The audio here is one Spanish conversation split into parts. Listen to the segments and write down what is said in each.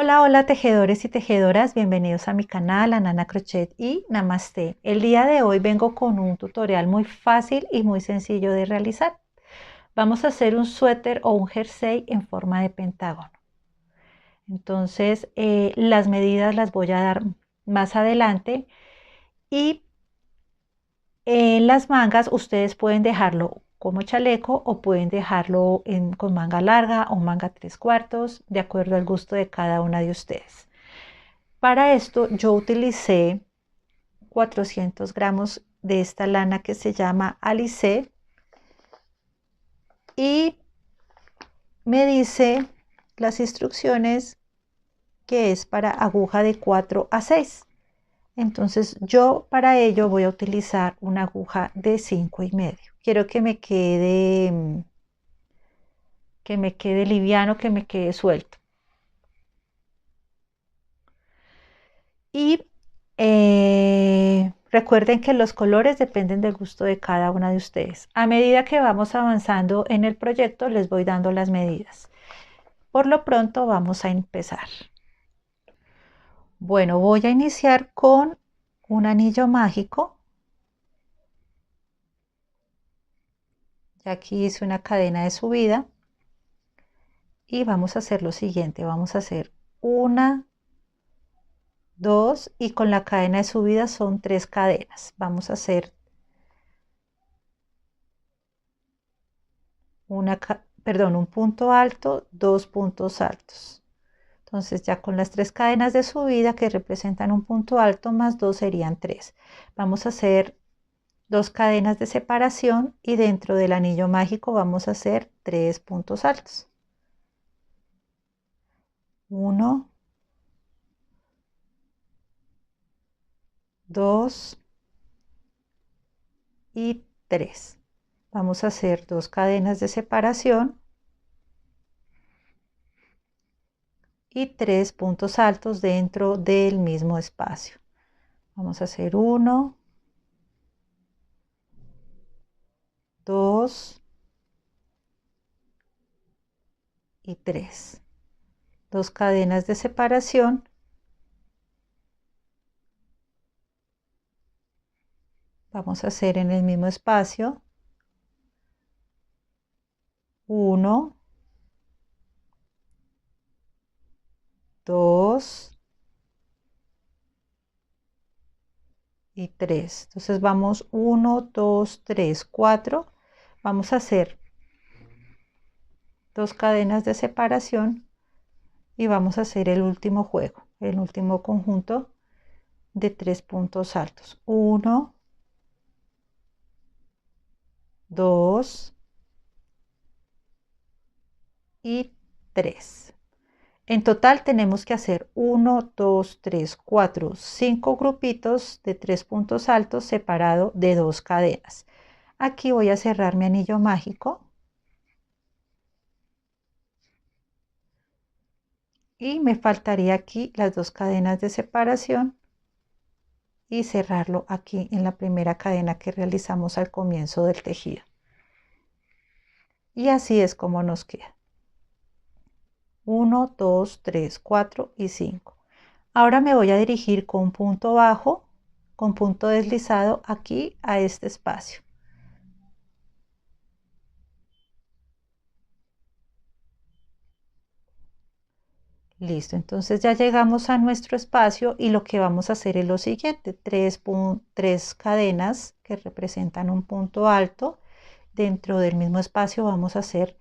Hola, hola tejedores y tejedoras, bienvenidos a mi canal Anana Crochet y Namaste. El día de hoy vengo con un tutorial muy fácil y muy sencillo de realizar. Vamos a hacer un suéter o un jersey en forma de pentágono. Entonces las medidas las voy a dar más adelante y en las mangas ustedes pueden dejarlo como chaleco o pueden dejarlo con manga larga o manga 3/4 de acuerdo al gusto de cada una de ustedes. Para esto yo utilicé 400 gramos de esta lana que se llama Alice y me dice las instrucciones que es para aguja de 4 a 6. Entonces yo para ello voy a utilizar una aguja de 5,5. Quiero que me quede liviano, que me quede suelto. Y recuerden que los colores dependen del gusto de cada una de ustedes. A medida que vamos avanzando en el proyecto, les voy dando las medidas. Por lo pronto vamos a empezar. Bueno, voy a iniciar con un anillo mágico. Ya aquí hice una cadena de subida. Y vamos a hacer lo siguiente. Vamos a hacer una, dos y con la cadena de subida son 3 cadenas. Vamos a hacer un punto alto, 2 puntos altos. Entonces ya con las 3 cadenas de subida que representan un punto alto más 2 serían 3. Vamos a hacer 2 cadenas de separación y dentro del anillo mágico vamos a hacer 3 puntos altos. 1, 2 y 3. Vamos a hacer 2 cadenas de separación y 3 puntos altos dentro del mismo espacio. Vamos a hacer 1, 2 y 3. 2 cadenas de separación vamos a hacer en el mismo espacio 1, 2 y 3. Entonces vamos 1, 2, 3, 4. Vamos a hacer 2 cadenas de separación y vamos a hacer el último juego, el último conjunto de 3 puntos altos. 1, 2 y 3. En total tenemos que hacer 1, 2, 3, 4, 5 grupitos de 3 puntos altos separado de 2 cadenas. Aquí voy a cerrar mi anillo mágico y me faltaría aquí las 2 cadenas de separación y cerrarlo aquí en la primera cadena que realizamos al comienzo del tejido. Y así es como nos queda. 1, 2, 3, 4 y 5. Ahora me voy a dirigir con punto bajo, con punto deslizado aquí a este espacio. Listo, entonces ya llegamos a nuestro espacio y lo que vamos a hacer es lo siguiente, 3 cadenas que representan un punto alto. Dentro del mismo espacio vamos a hacer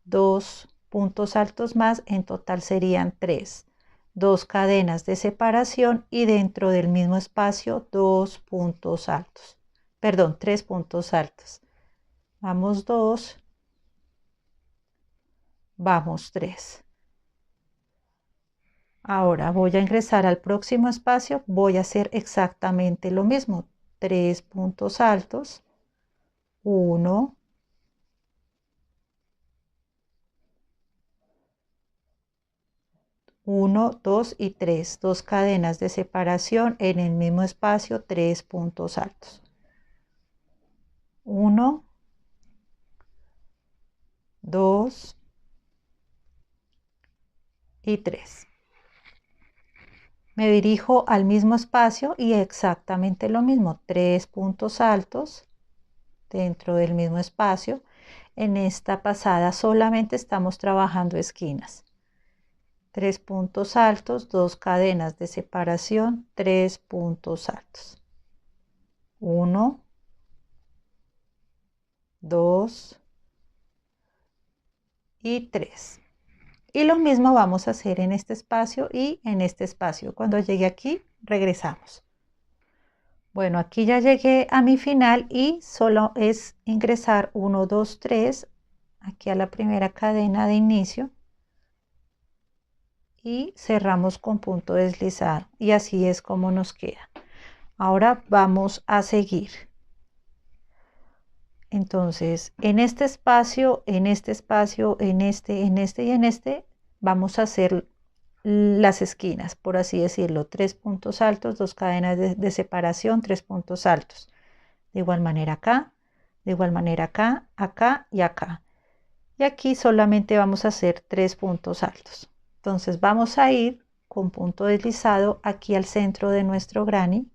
2 puntos altos más, en total serían 3. 2 cadenas de separación y dentro del mismo espacio 2 puntos altos. Perdón, 3 puntos altos. Vamos 2, vamos 3. Ahora voy a ingresar al próximo espacio, voy a hacer exactamente lo mismo, 3 puntos altos, 1, 1, 2 y 3, 2 cadenas de separación en el mismo espacio, 3 puntos altos, 1, 2 y 3. Me dirijo al mismo espacio y exactamente lo mismo, 3 puntos altos dentro del mismo espacio. En esta pasada solamente estamos trabajando esquinas. 3 puntos altos, 2 cadenas de separación, 3 puntos altos. 1, 2 y 3. Y lo mismo vamos a hacer en este espacio y en este espacio. Cuando llegue aquí, regresamos. Bueno, aquí ya llegué a mi final y solo es ingresar 1, 2, 3 aquí a la primera cadena de inicio y cerramos con punto deslizado y así es como nos queda. Ahora vamos a seguir. Entonces, en este espacio, en este espacio, en este y en este, vamos a hacer las esquinas, por así decirlo, 3 puntos altos, 2 cadenas de separación, 3 puntos altos. De igual manera acá, de igual manera acá, acá y acá. Y aquí solamente vamos a hacer 3 puntos altos. Entonces vamos a ir con punto deslizado aquí al centro de nuestro granny.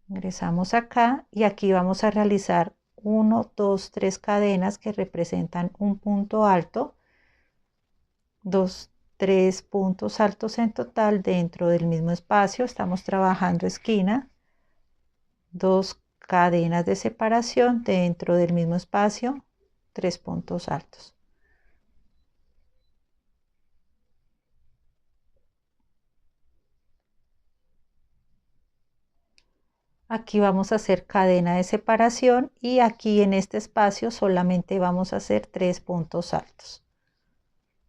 Ingresamos acá y aquí vamos a realizar 1, 2, 3 cadenas que representan un punto alto, 2, 3 puntos altos en total dentro del mismo espacio. Estamos trabajando esquina, 2 cadenas de separación dentro del mismo espacio, 3 puntos altos. Aquí vamos a hacer cadena de separación y aquí en este espacio solamente vamos a hacer 3 puntos altos.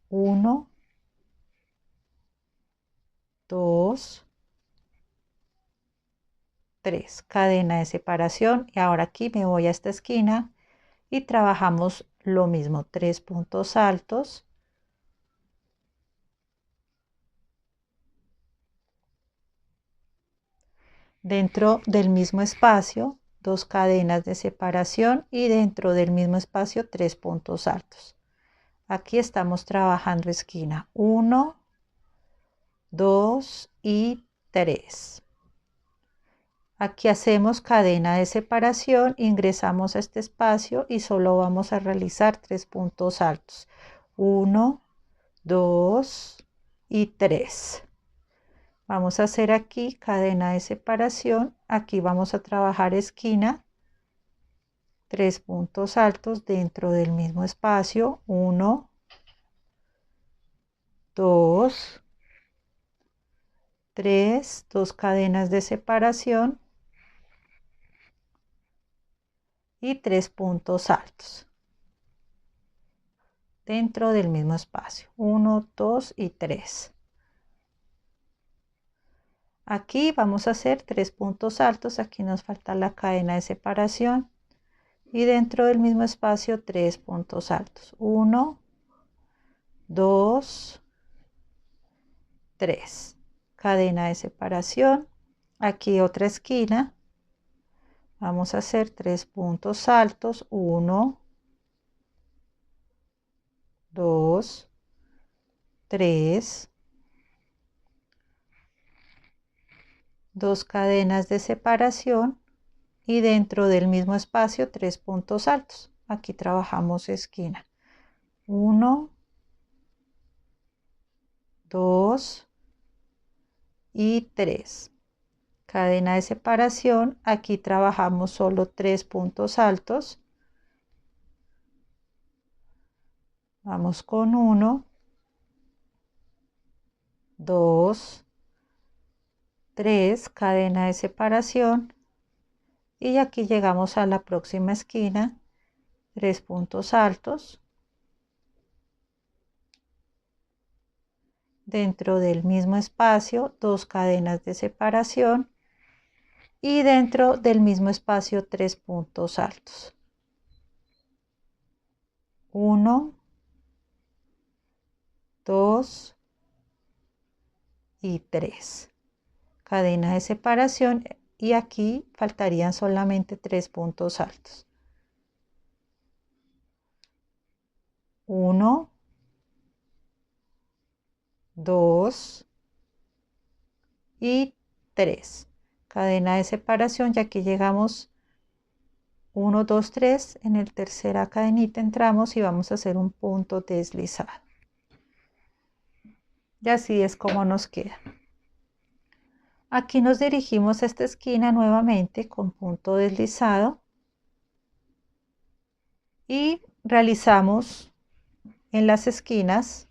1, 2, 3, cadena de separación y ahora aquí me voy a esta esquina y trabajamos lo mismo, 3 puntos altos. Dentro del mismo espacio, 2 cadenas de separación y dentro del mismo espacio 3 puntos altos. Aquí estamos trabajando esquina 1, 2 y 3. Aquí hacemos cadena de separación, ingresamos a este espacio y solo vamos a realizar 3 puntos altos. 1, 2 y 3. Vamos a hacer aquí cadena de separación. Aquí vamos a trabajar esquina, 3 puntos altos dentro del mismo espacio. 1, 2, 3, 2 cadenas de separación y 3 puntos altos dentro del mismo espacio. 1, 2 y 3. Aquí vamos a hacer 3 puntos altos. Aquí nos falta la cadena de separación y dentro del mismo espacio 3 puntos altos. 1, 2, 3. Cadena de separación. Aquí otra esquina. Vamos a hacer 3 puntos altos. 1, 2, 3. 2 cadenas de separación y dentro del mismo espacio 3 puntos altos. Aquí trabajamos esquina. 1, 2 y 3. Cadena de separación. Aquí trabajamos solo 3 puntos altos. Vamos con 1, 2, 3, cadena de separación y aquí llegamos a la próxima esquina, 3 puntos altos. Dentro del mismo espacio, 2 cadenas de separación y dentro del mismo espacio 3 puntos altos. 1, 2 y 3. Cadena de separación y aquí faltarían solamente 3 puntos altos. 1, 2 y 3. Cadena de separación, y aquí llegamos 1, 2, 3. En el tercera cadenita entramos y vamos a hacer un punto deslizado. Y así es como nos queda. Aquí nos dirigimos a esta esquina nuevamente con punto deslizado y realizamos en las esquinas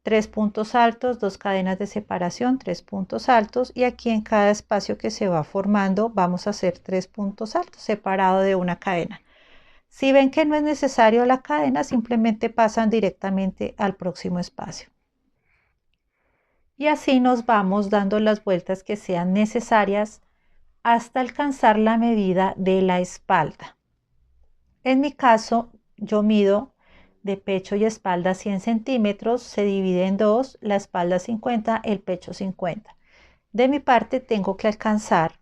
3 puntos altos, 2 cadenas de separación, 3 puntos altos, y aquí en cada espacio que se va formando vamos a hacer 3 puntos altos separado de una cadena. Si ven que no es necesario la cadena, simplemente pasan directamente al próximo espacio. Y así nos vamos dando las vueltas que sean necesarias hasta alcanzar la medida de la espalda. En mi caso, yo mido de pecho y espalda 100 centímetros, se divide en dos, la espalda 50, el pecho 50. De mi parte tengo que alcanzar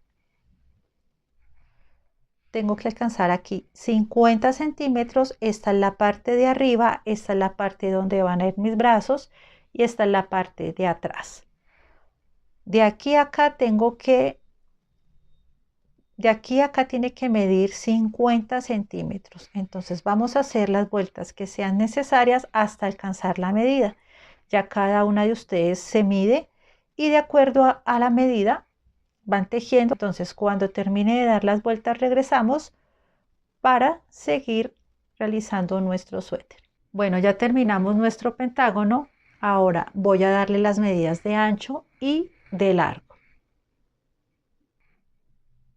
aquí 50 centímetros. Esta es la parte de arriba, esta es la parte donde van a ir mis brazos y esta es la parte de atrás. De aquí a acá tiene que medir 50 centímetros. Entonces vamos a hacer las vueltas que sean necesarias hasta alcanzar la medida. Ya cada una de ustedes se mide y de acuerdo a la medida van tejiendo. Entonces cuando termine de dar las vueltas regresamos para seguir realizando nuestro suéter. Bueno, ya terminamos nuestro pentágono. Ahora voy a darle las medidas de ancho y de largo.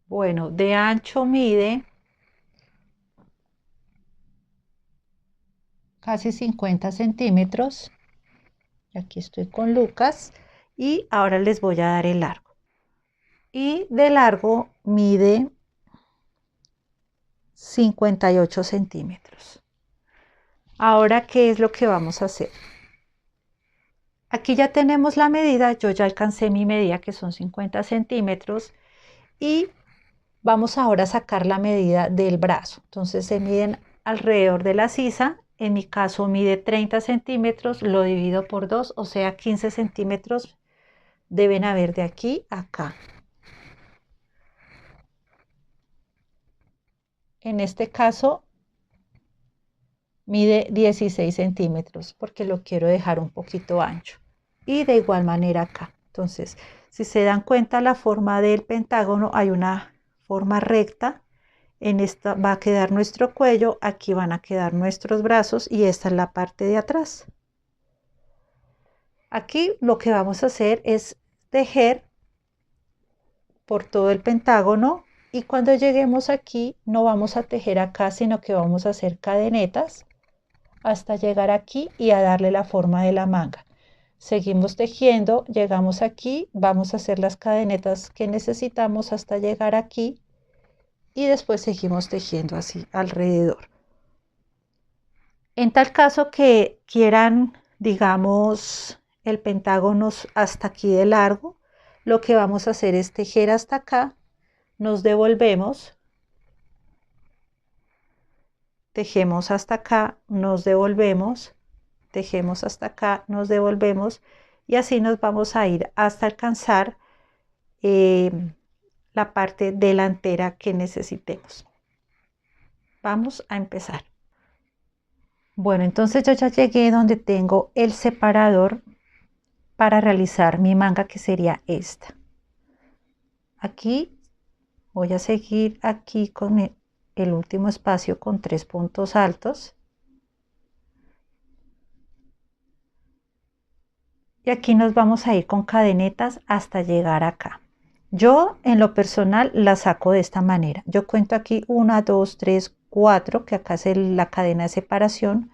Bueno, de ancho mide casi 50 centímetros. Aquí estoy con Lucas y ahora les voy a dar el largo. Y de largo mide 58 centímetros. Ahora, ¿qué es lo que vamos a hacer? Aquí ya tenemos la medida, yo ya alcancé mi medida que son 50 centímetros y vamos ahora a sacar la medida del brazo. Entonces se miden alrededor de la sisa. En mi caso mide 30 centímetros, lo divido por 2, o sea 15 centímetros deben haber de aquí a acá. En este caso mide 16 centímetros porque lo quiero dejar un poquito ancho. Y de igual manera acá. Entonces, si se dan cuenta, la forma del pentágono hay una forma recta. En esta va a quedar nuestro cuello, aquí van a quedar nuestros brazos y esta es la parte de atrás. Aquí lo que vamos a hacer es tejer por todo el pentágono y cuando lleguemos aquí no vamos a tejer acá, sino que vamos a hacer cadenetas hasta llegar aquí y a darle la forma de la manga. Seguimos tejiendo, llegamos aquí, vamos a hacer las cadenetas que necesitamos hasta llegar aquí y después seguimos tejiendo así alrededor. En tal caso que quieran, digamos, el pentágono hasta aquí de largo, lo que vamos a hacer es tejer hasta acá, nos devolvemos, tejemos hasta acá, nos devolvemos, tejemos hasta acá, nos devolvemos y así nos vamos a ir hasta alcanzar la parte delantera que necesitemos. Vamos a empezar. Bueno, entonces yo ya llegué donde tengo el separador para realizar mi manga, que sería esta. Aquí voy a seguir aquí con el último espacio con 3 puntos altos. Y aquí nos vamos a ir con cadenetas hasta llegar acá. Yo en lo personal la saco de esta manera. Yo cuento aquí 1, 2, 3, 4, que acá es la cadena de separación.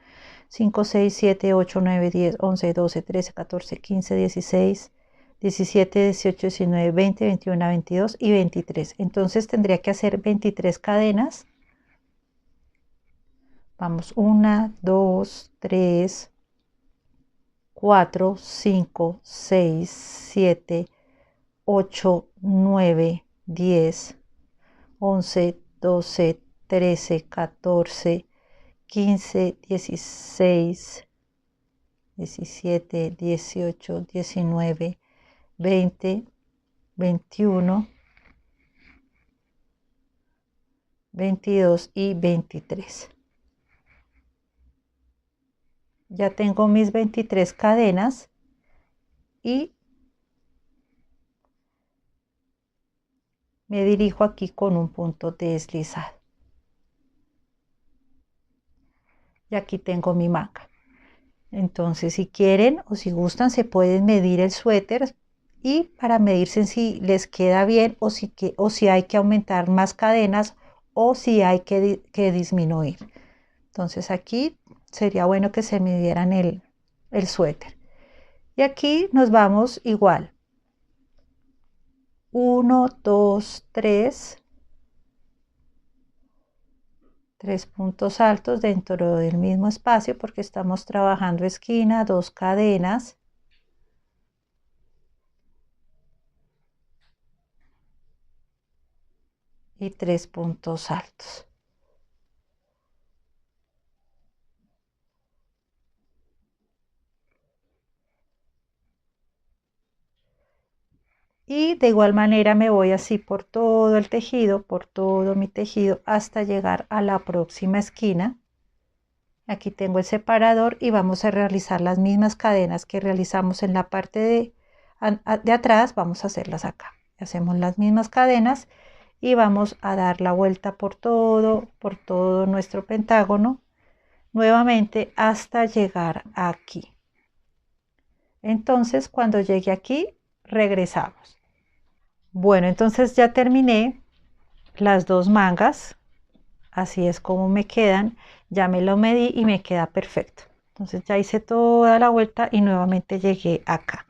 5, 6, 7, 8, 9, 10, 11, 12, 13, 14, 15, 16, 17, 18, 19, 20, 21, 22 y 23. Entonces tendría que hacer 23 cadenas. Vamos, 1, 2, 3, 4, 5, 6, 7, 8, 9, 10, 11, 12, 13, 14, 15, 16, 17, 18, 19, 20, 21, 22 y 23. Ya tengo mis 23 cadenas y me dirijo aquí con un punto deslizado. Y aquí tengo mi manga. Entonces, si quieren o si gustan, se pueden medir el suéter y para medirse si les queda bien o si hay que aumentar más cadenas o si hay que disminuir. Entonces aquí sería bueno que se midieran el suéter. Y aquí nos vamos igual. 1, 2, 3. 3 puntos altos dentro del mismo espacio porque estamos trabajando esquina, 2 cadenas. Y 3 puntos altos. Y de igual manera me voy así por todo el tejido, por todo mi tejido, hasta llegar a la próxima esquina. Aquí tengo el separador y vamos a realizar las mismas cadenas que realizamos en la parte de atrás, vamos a hacerlas acá. Hacemos las mismas cadenas y vamos a dar la vuelta por todo nuestro pentágono, nuevamente hasta llegar aquí. Entonces, cuando llegue aquí, regresamos. Bueno, entonces ya terminé las 2 mangas, así es como me quedan, ya me lo medí y me queda perfecto. Entonces ya hice toda la vuelta y nuevamente llegué acá.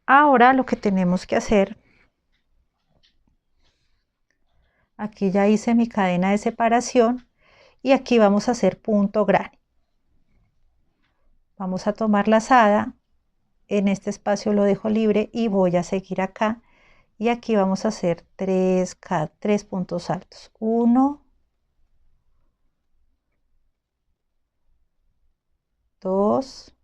Ahora lo que tenemos que hacer, aquí ya hice mi cadena de separación y aquí vamos a hacer punto grande. Vamos a tomar lazada, en este espacio lo dejo libre y voy a seguir acá. Y aquí vamos a hacer 3 puntos altos. 1, 2,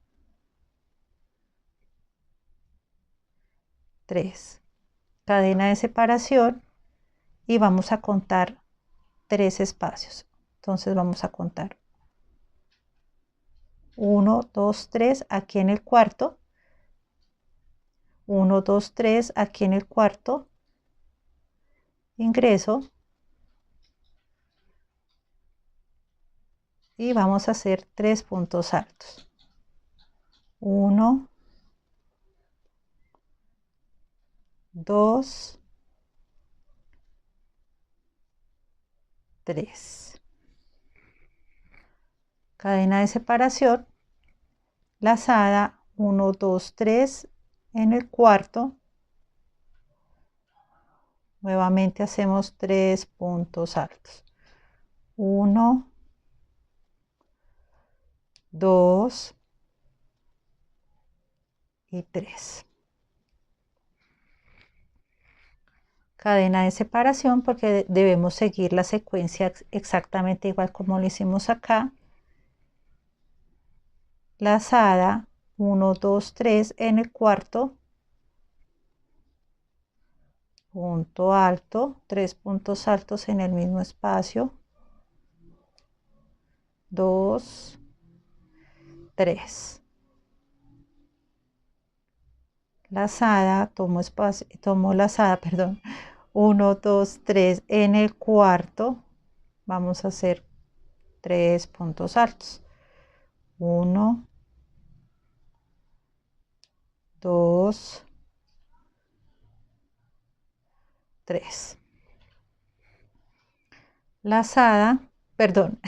3. Cadena de separación y vamos a contar 3 espacios. Entonces vamos a contar 1, 2, 3 aquí en el cuarto. 1, 2, 3 aquí en el cuarto. Ingreso. Y vamos a hacer 3 puntos altos. 1, 2, 3. Cadena de separación, lazada 1, 2, 3 en el cuarto. Nuevamente hacemos 3 puntos altos. 1, 2 y 3. Cadena de separación porque debemos seguir la secuencia exactamente igual como lo hicimos acá. Lazada 1, 2, 3 en el cuarto. Punto alto, 3 puntos altos en el mismo espacio. 2, 3. Lazada, tomo lazada, perdón. 1, 2, 3 en el cuarto. Vamos a hacer 3 puntos altos. 1, 2, 3. Lazada, perdón,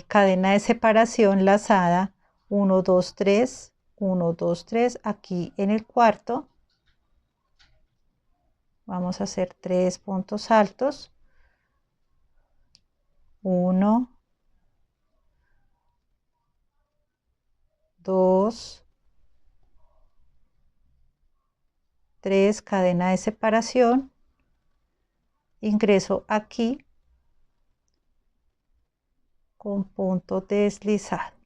cadena de separación lazada 1, 2, 3, 1, 2, 3 aquí en el cuarto. Vamos a hacer 3 puntos altos. 1, 2, 3, cadena de separación. Ingreso aquí con punto deslizado.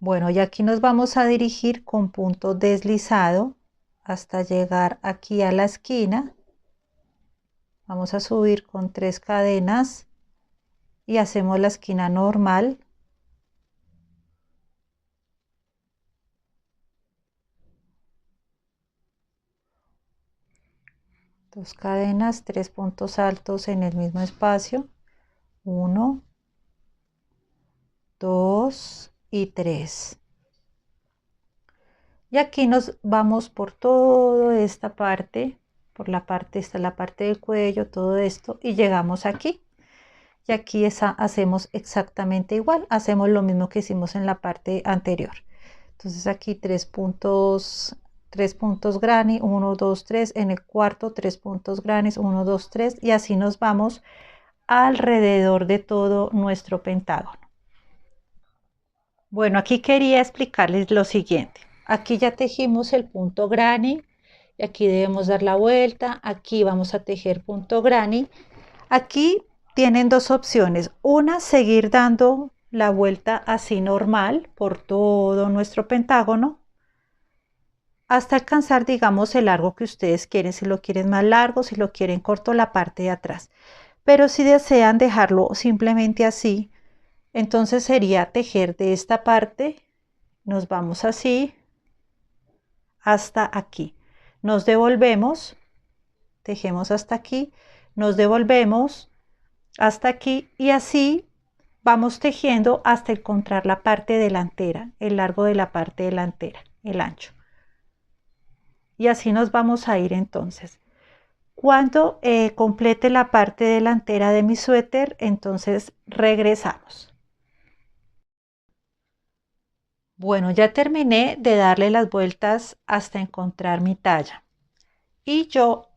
Bueno, y aquí nos vamos a dirigir con punto deslizado hasta llegar aquí a la esquina. Vamos a subir con 3 cadenas y hacemos la esquina normal. Dos cadenas, 3 puntos altos en el mismo espacio. 1, 2 y 3. Y aquí nos vamos por toda esta parte, por la parte, esta es la parte del cuello, todo esto, y llegamos aquí. Y aquí hacemos exactamente igual, hacemos lo mismo que hicimos en la parte anterior. Entonces aquí 3 puntos granny, 1, 2, 3, en el cuarto 3 puntos granny, 1, 2, 3, y así nos vamos alrededor de todo nuestro pentágono. Bueno, aquí quería explicarles lo siguiente. Aquí ya tejimos el punto granny y aquí debemos dar la vuelta. Aquí vamos a tejer punto granny. Aquí tienen dos opciones. Una, seguir dando la vuelta así normal por todo nuestro pentágono hasta alcanzar, digamos, el largo que ustedes quieren. Si lo quieren más largo, si lo quieren corto, la parte de atrás. Pero si desean dejarlo simplemente así, entonces sería tejer de esta parte, nos vamos así hasta aquí, nos devolvemos, tejemos hasta aquí, nos devolvemos hasta aquí y así vamos tejiendo hasta encontrar la parte delantera, el largo de la parte delantera, el ancho. Y así nos vamos a ir entonces. Cuando complete la parte delantera de mi suéter, entonces regresamos. Bueno, ya terminé de darle las vueltas hasta encontrar mi talla y yo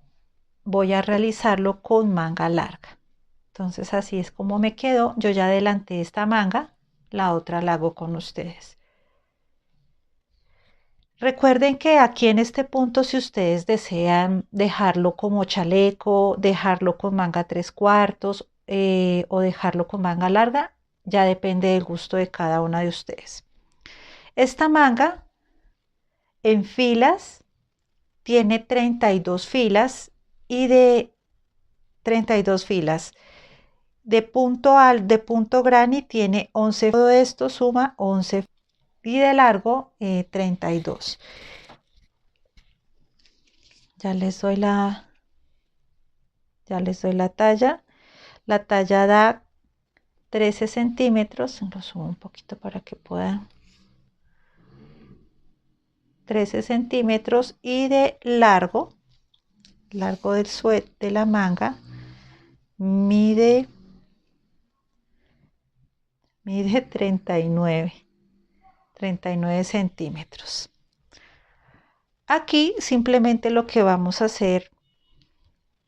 voy a realizarlo con manga larga. Entonces así es como me quedó. Yo ya adelanté esta manga, la otra la hago con ustedes. Recuerden que aquí en este punto, si ustedes desean dejarlo como chaleco, dejarlo con manga 3/4 o dejarlo con manga larga, ya depende del gusto de cada una de ustedes. Esta manga en filas tiene 32 filas y de 32 filas. De punto granny tiene 11, todo esto suma 11 y de largo 32. Ya les doy la talla. La talla da 13 centímetros, lo subo un poquito para que puedan. 13 centímetros y de largo del suéter de la manga mide 39 centímetros. Aquí simplemente lo que vamos a hacer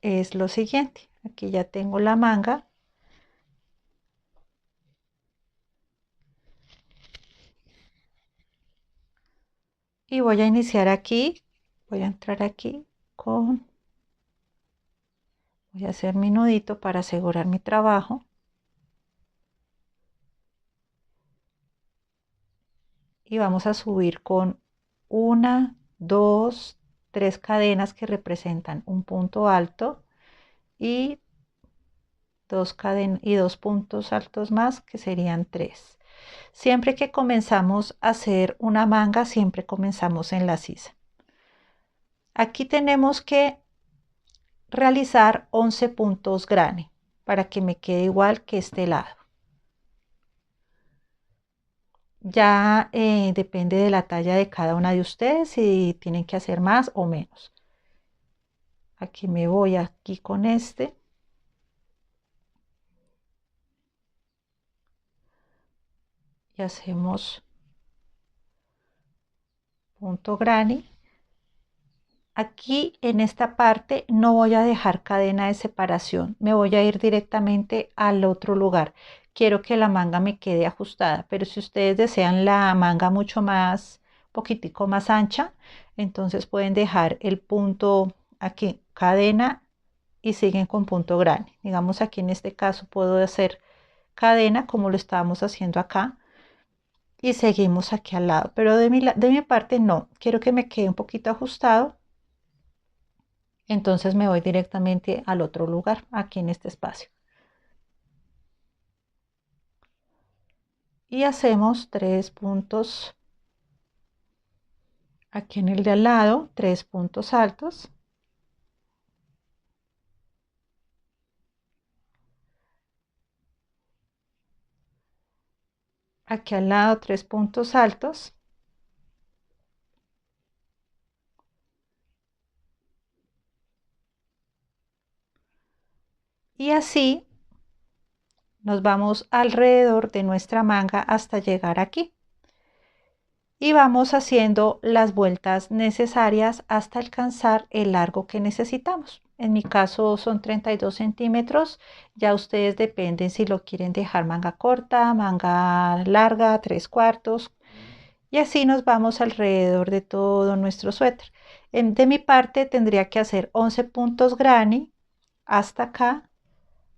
es lo siguiente. Aquí ya tengo la manga. Y voy a iniciar aquí. Voy a entrar aquí con... Voy a hacer mi nudito para asegurar mi trabajo. Y vamos a subir con 1, 2, 3 cadenas que representan un punto alto y 2 cadenas y 2 puntos altos más que serían 3. Siempre que comenzamos a hacer una manga, siempre comenzamos en la sisa. Aquí tenemos que realizar 11 puntos granny para que me quede igual que este lado. Ya depende de la talla de cada una de ustedes si tienen que hacer más o menos. Aquí me voy aquí con este. Y hacemos punto granny. Aquí en esta parte no voy a dejar cadena de separación, me voy a ir directamente al otro lugar. Quiero que la manga me quede ajustada, pero si ustedes desean la manga mucho más, poquitico más ancha, entonces pueden dejar el punto aquí, cadena y siguen con punto granny. Digamos aquí en este caso puedo hacer cadena como lo estábamos haciendo acá y seguimos aquí al lado, pero de mi parte no, quiero que me quede un poquito ajustado, entonces me voy directamente al otro lugar, aquí en este espacio. Y hacemos 3 puntos aquí en el de al lado, 3 puntos altos. Aquí al lado 3 puntos altos. Y así nos vamos alrededor de nuestra manga hasta llegar aquí. Y vamos haciendo las vueltas necesarias hasta alcanzar el largo que necesitamos. En mi caso son 32 centímetros. Ya ustedes dependen si lo quieren dejar manga corta, manga larga, 3/4. Y así nos vamos alrededor de todo nuestro suéter. De mi parte tendría que hacer 11 puntos granny hasta acá.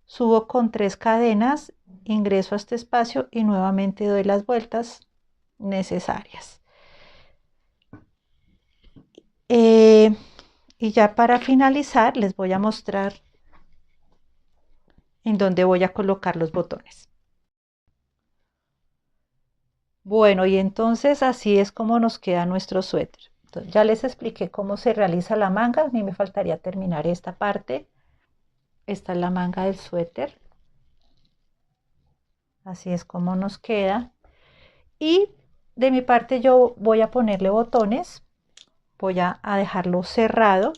Subo con 3 cadenas, ingreso a este espacio y nuevamente doy las vueltas necesarias. Y ya para finalizar les voy a mostrar en dónde voy a colocar los botones. Bueno, y entonces así es como nos queda nuestro suéter. Entonces, ya les expliqué cómo se realiza la manga. A mí me faltaría terminar esta parte. Esta es la manga del suéter. Así es como nos queda. Y de mi parte yo voy a ponerle botones. Voy a dejarlo cerrado.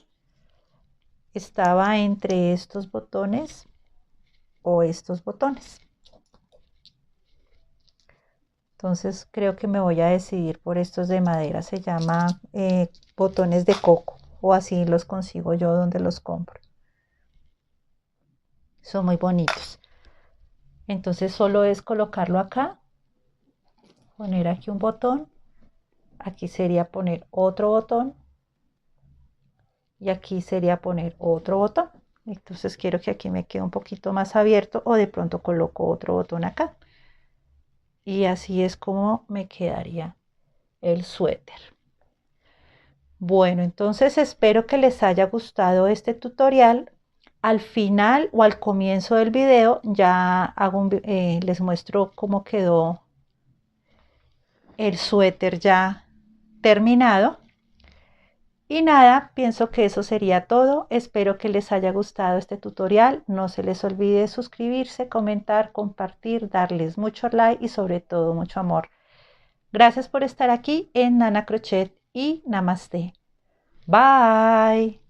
Estaba entre estos botones o estos botones. Entonces creo que me voy a decidir por estos de madera. Se llama botones de coco o así los consigo yo donde los compro. Son muy bonitos. Entonces solo es colocarlo acá, poner aquí un botón. Aquí sería poner otro botón. Y aquí sería poner otro botón. Entonces quiero que aquí me quede un poquito más abierto o de pronto coloco otro botón acá. Y así es como me quedaría el suéter. Bueno, entonces espero que les haya gustado este tutorial. Al final o al comienzo del video ya les muestro cómo quedó el suéter ya terminado. Y nada, pienso que eso sería todo. Espero que les haya gustado este tutorial. No se les olvide suscribirse, comentar, compartir, darles mucho like y sobre todo mucho amor. Gracias por estar aquí en Nana Crochet y Namaste. Bye.